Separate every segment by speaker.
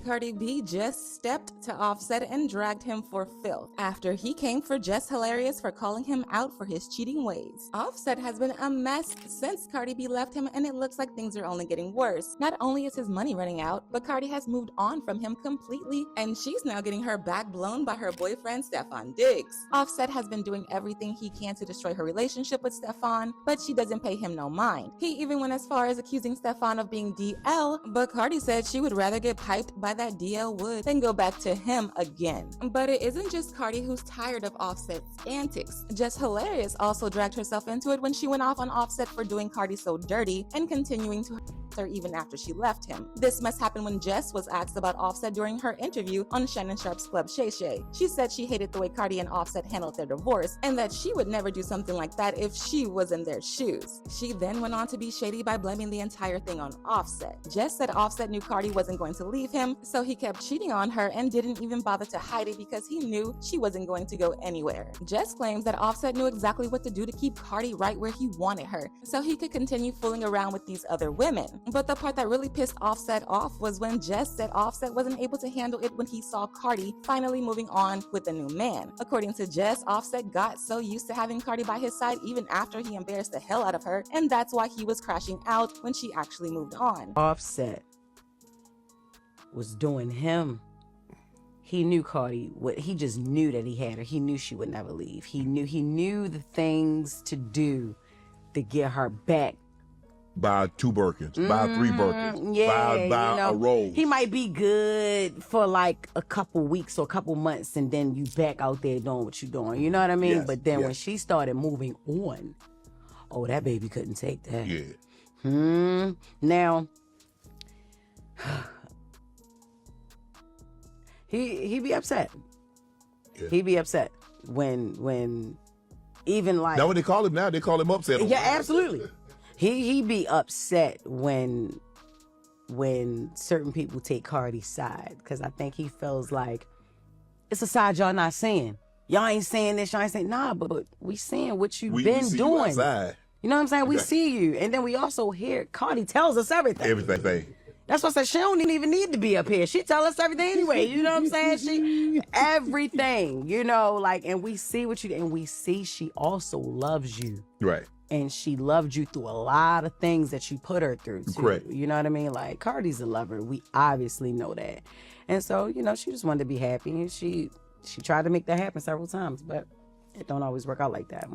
Speaker 1: Cardi B just stepped to Offset and dragged him for filth after he came for Jess Hilarious for calling him out for his cheating ways. Offset has been a mess since Cardi B left him, and it looks like things are only getting worse. Not only is his money running out, but Cardi has moved on from him completely, and she's now getting her back blown by her boyfriend Steffon Diggs. Offset has been doing everything he can to destroy her relationship with Steffon, but she doesn't pay him no mind. He even went as far as accusing Steffon of being DL, but Cardi said she would rather get piped by that DL would than go back to him again. But it isn't just Cardi who's tired of Offset's antics. Jess Hilarious also dragged herself into it when she went off on Offset for doing Cardi so dirty and continuing to her even after she left him. This mess happened when Jess was asked about Offset during her interview on Shannon Sharp's Club Shay Shay. She said she hated the way Cardi and Offset handled their divorce and that she would never do something like that if she was in their shoes. She then went on to be shady by blaming the entire thing on Offset. Jess said Offset knew Cardi wasn't going to leave him, so he kept cheating on her and didn't even bother to hide it because he knew she wasn't going to go anywhere. Jess claims that Offset knew exactly what to do to keep Cardi right where he wanted her, so he could continue fooling around with these other women. But the part that really pissed Offset off was when Jess said Offset wasn't able to handle it when he saw Cardi finally moving on with a new man. According to Jess, Offset got so used to having Cardi by his side even after he embarrassed the hell out of her, and that's why he was crashing out when she actually moved on.
Speaker 2: Offset was doing him. He knew Cardi, he just knew that he had her. He knew she would never leave. He knew the things to do to get her back.
Speaker 3: Buy 2 Birkins, buy 3 Birkins,
Speaker 2: yeah,
Speaker 3: buy a Rose.
Speaker 2: He might be good for like a couple weeks or a couple months, and then you back out there doing what you're doing. You know what I mean?
Speaker 3: Yes,
Speaker 2: but then
Speaker 3: yes.
Speaker 2: when she started moving on, oh, that baby couldn't take that.
Speaker 3: Yeah.
Speaker 2: Now, he be upset.
Speaker 3: Yeah.
Speaker 2: He be upset when even like.
Speaker 3: Now what they call him now? They call him upset.
Speaker 2: Yeah, absolutely. He be upset when certain people take Cardi's side, because I think he feels like it's a side y'all not seeing. Y'all ain't saying this, y'all ain't saying nah, but we seeing what you've been
Speaker 3: see
Speaker 2: doing.
Speaker 3: You outside.
Speaker 2: You know what I'm saying?
Speaker 3: Okay.
Speaker 2: We see you, and then we also hear Cardi tells us everything.
Speaker 3: Everything.
Speaker 2: That's why I said she don't even need to be up here. She tell us everything anyway. You know what I'm saying? She everything. You know, like, and we see what you, and we see she also loves you.
Speaker 3: Right.
Speaker 2: And she loved you through a lot of things that you put her through, too.
Speaker 3: Correct.
Speaker 2: You know what I mean? Like, Cardi's a lover. We obviously know that. And so, you know, she just wanted to be happy. And she tried to make that happen several times. But it don't always work out like that.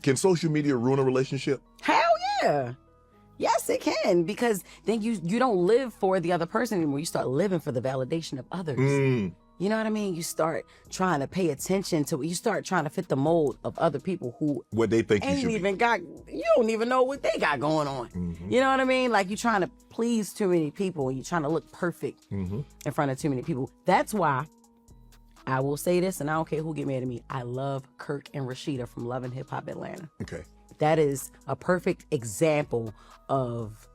Speaker 3: Can social media ruin a relationship?
Speaker 2: Hell yeah. Yes, it can. Because then you don't live for the other person anymore. You start living for the validation of others. You know what I mean? You start trying to pay attention to, you start trying to fit the mold of other people who
Speaker 3: what they think you should
Speaker 2: you don't even know what they got going on. You know what I mean? Like, you're trying to please too many people and you're trying to look perfect in front of too many people. That's why I will say this, and I don't care who get mad at me. I love Kirk and Rashida from Love and Hip Hop Atlanta.
Speaker 3: Okay.
Speaker 2: That is a perfect example of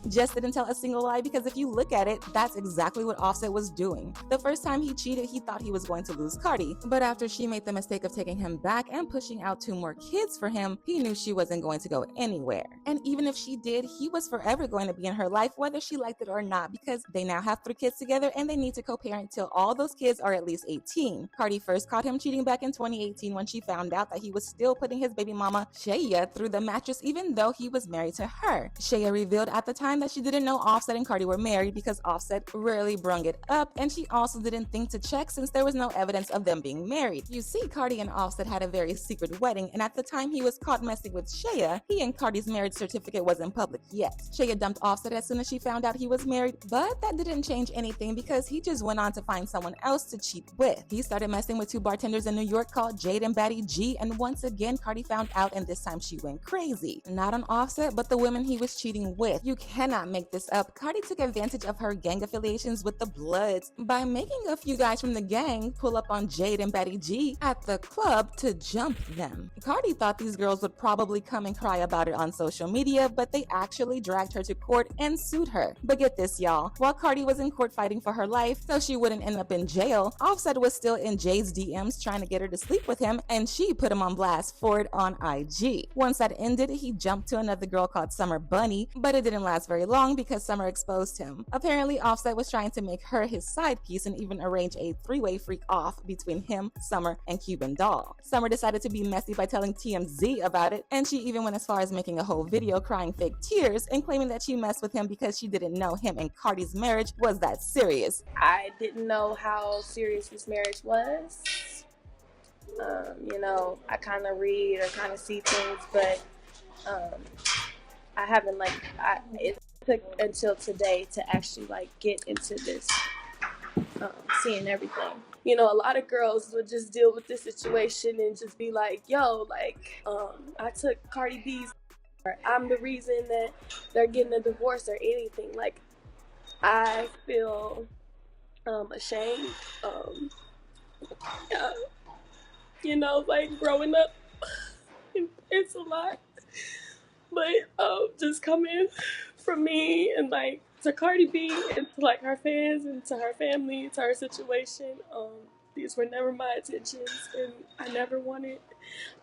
Speaker 1: Jess didn't tell a single lie, because if you look at it, that's exactly what Offset was doing. The first time he cheated, he thought he was going to lose Cardi, but after she made the mistake of taking him back and pushing out 2 more kids for him, he knew she wasn't going to go anywhere. And even if she did, he was forever going to be in her life, whether she liked it or not, because they now have 3 kids together and they need to co-parent till all those kids are at least 18. Cardi first caught him cheating back in 2018 when she found out that he was still putting his baby mama, Shaya, through the mattress even though he was married to her. Shaya revealed at the time that she didn't know Offset and Cardi were married because Offset rarely brung it up, and she also didn't think to check since there was no evidence of them being married. You see, Cardi and Offset had a very secret wedding, and at the time he was caught messing with Shaya, he and Cardi's marriage certificate wasn't public yet. Shaya dumped Offset as soon as she found out he was married, but that didn't change anything because he just went on to find someone else to cheat with. He started messing with 2 bartenders in New York called Jade and Batty G, and once again Cardi found out, and this time she went crazy. Not on Offset, but the women he was cheating with. You cannot make this up. Cardi took advantage of her gang affiliations with the Bloods by making a few guys from the gang pull up on Jade and Batty G at the club to jump them. Cardi thought these girls would probably come and cry about it on social media, but they actually dragged her to court and sued her. But get this, y'all. While Cardi was in court fighting for her life so she wouldn't end up in jail, Offset was still in Jade's DMs trying to get her to sleep with him, and she put him on blast for it on IG. Once that ended, he jumped to another girl called Summer Bunny, but it didn't last last very long because Summer exposed him. Apparently, Offset was trying to make her his side piece and even arrange a three-way freak-off between him, Summer, and Cuban Doll. Summer decided to be messy by telling TMZ about it, and she even went as far as making a whole video crying fake tears and claiming that she messed with him because she didn't know him and Cardi's marriage was that serious.
Speaker 4: I didn't know how serious this marriage was. I kind of read or kind of see things, but I haven't it took until today to actually get into this, seeing everything. A lot of girls would just deal with this situation and just be like, yo, I took Cardi B's, or I'm the reason that they're getting a divorce or anything. I feel ashamed. Growing up, it's a lot. But just coming from me and to Cardi B and to her fans and to her family, to her situation, these were never my intentions, and I never wanted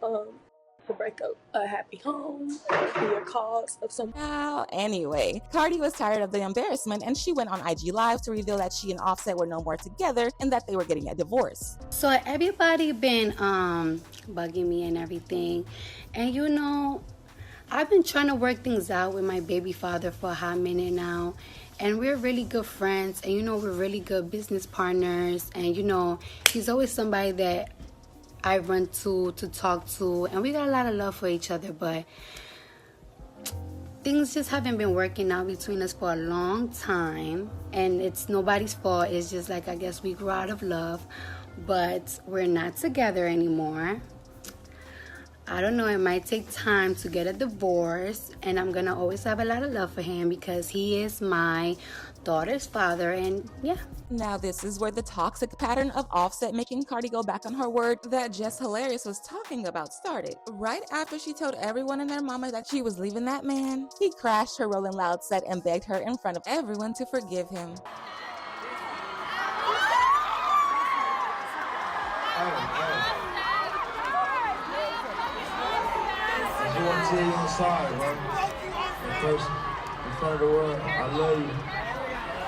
Speaker 4: to break up a happy home or be a cause of something.
Speaker 1: Now, anyway, Cardi was tired of the embarrassment and she went on IG Live to reveal that she and Offset were no more together and that they were getting a divorce.
Speaker 5: So everybody been bugging me and everything, and I've been trying to work things out with my baby father for a hot minute now, and we're really good friends, and we're really good business partners, and he's always somebody that I run to talk to, and we got a lot of love for each other, but things just haven't been working out between us for a long time, and it's nobody's fault. It's just I guess we grew out of love, but we're not together anymore. I don't know, it might take time to get a divorce, and I'm gonna always have a lot of love for him because he is my daughter's father, and yeah.
Speaker 1: Now this is where the toxic pattern of Offset making Cardi go back on her word that Jess Hilarious was talking about started. Right after she told everyone and their mama that she was leaving that man, he crashed her Rolling Loud set and begged her in front of everyone to forgive him.
Speaker 6: I want to tell you I'm sorry, bro. First, in front of the world, I love you.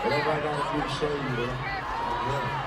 Speaker 6: Whatever I gotta do to show you, bro. Yeah.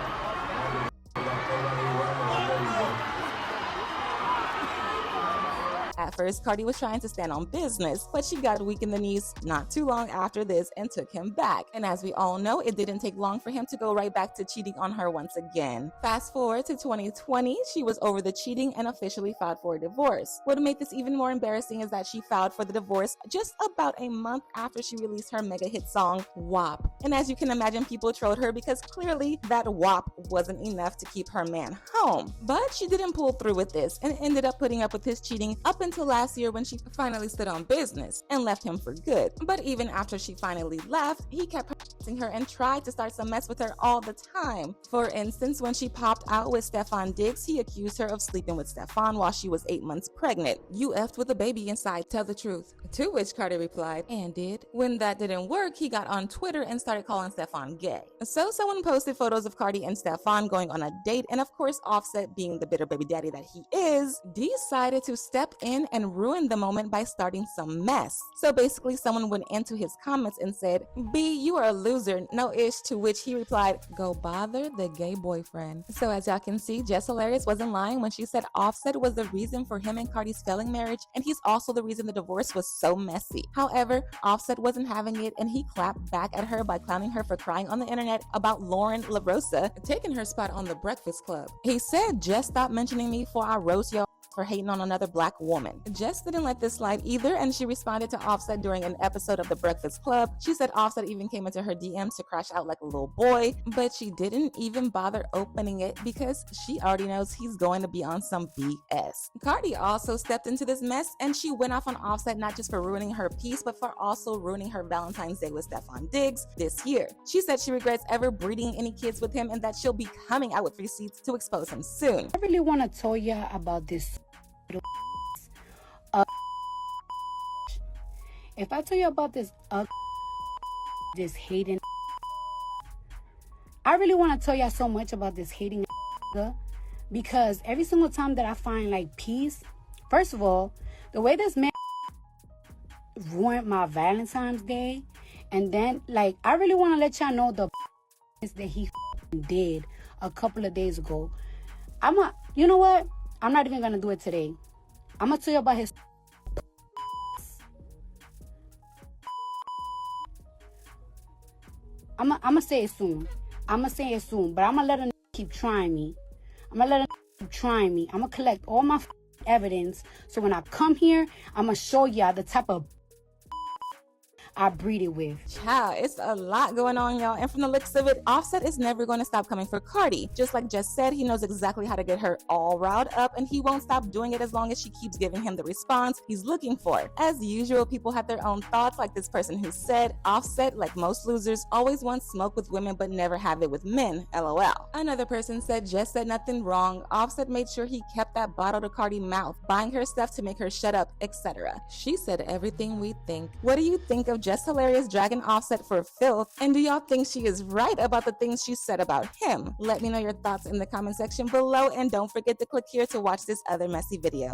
Speaker 1: At first, Cardi was trying to stand on business, but she got weak in the knees not too long after this and took him back. And as we all know, it didn't take long for him to go right back to cheating on her once again. Fast forward to 2020, she was over the cheating and officially filed for a divorce. What made this even more embarrassing is that she filed for the divorce just about a month after she released her mega hit song, WAP. And as you can imagine, people trolled her because clearly that WAP wasn't enough to keep her man home. But she didn't pull through with this and ended up putting up with his cheating up until last year when she finally stood on business and left him for good. But even after she finally left, he kept harassing her and tried to start some mess with her all the time. For instance, when she popped out with Steffon Diggs, he accused her of sleeping with Steffon while she was 8 months pregnant. "You effed with a baby inside, tell the truth." To which Cardi replied, "And did." When that didn't work, he got on Twitter and started calling Steffon gay. So someone posted photos of Cardi and Steffon going on a date, and of course Offset, being the bitter baby daddy that he is, decided to step in and ruin the moment by starting some mess. So basically someone went into his comments and said, "B, you are a loser, no ish," to which he replied, "Go bother the gay boyfriend." So as y'all can see, Jess Hilarious wasn't lying when she said Offset was the reason for him and Cardi's failing marriage, and he's also the reason the divorce was so messy. However, Offset wasn't having it, and he clapped back at her by clowning her for crying on the internet about Lauren LaRosa taking her spot on The Breakfast Club. He said, "Just stop mentioning me before I roast y'all for hating on another black woman." Jess didn't let this slide either, and she responded to Offset during an episode of The Breakfast Club. She said Offset even came into her DMs to crash out like a little boy, but she didn't even bother opening it because she already knows he's going to be on some BS. Cardi also stepped into this mess, and she went off on Offset not just for ruining her peace, but for also ruining her Valentine's Day with Steffon Diggs this year. She said she regrets ever breeding any kids with him and that she'll be coming out with receipts to expose him soon.
Speaker 5: I really want to tell you about this. If I tell you about this hating, I really want to tell y'all so much about this hating because every single time that I find peace, first of all, the way this man ruined my Valentine's Day. And then, like, I really want to let y'all know the that he did a couple of days ago. You know what? I'm not even going to do it today. I'm going to tell you about his I'm going to say it soon. But I'm going to let him keep trying me. I'm going to collect all my evidence. So when I come here, I'm going to show y'all the type of I breed it with.
Speaker 1: Child, it's a lot going on, y'all. And from the looks of it, Offset is never going to stop coming for Cardi. Just like Jess said, he knows exactly how to get her all riled up, and he won't stop doing it as long as she keeps giving him the response he's looking for. As usual, people have their own thoughts, like this person who said, Offset, like most losers, always wants smoke with women but never have it with men, LOL. Another person said Jess said nothing wrong. Offset made sure he kept that bottle to Cardi's mouth, buying her stuff to make her shut up, etc. She said everything we think. What do you think of Jess Hilarious dragging Offset for filth? And do y'all think she is right about the things she said about him? Let me know your thoughts in the comment section below, and don't forget to click here to watch this other messy video.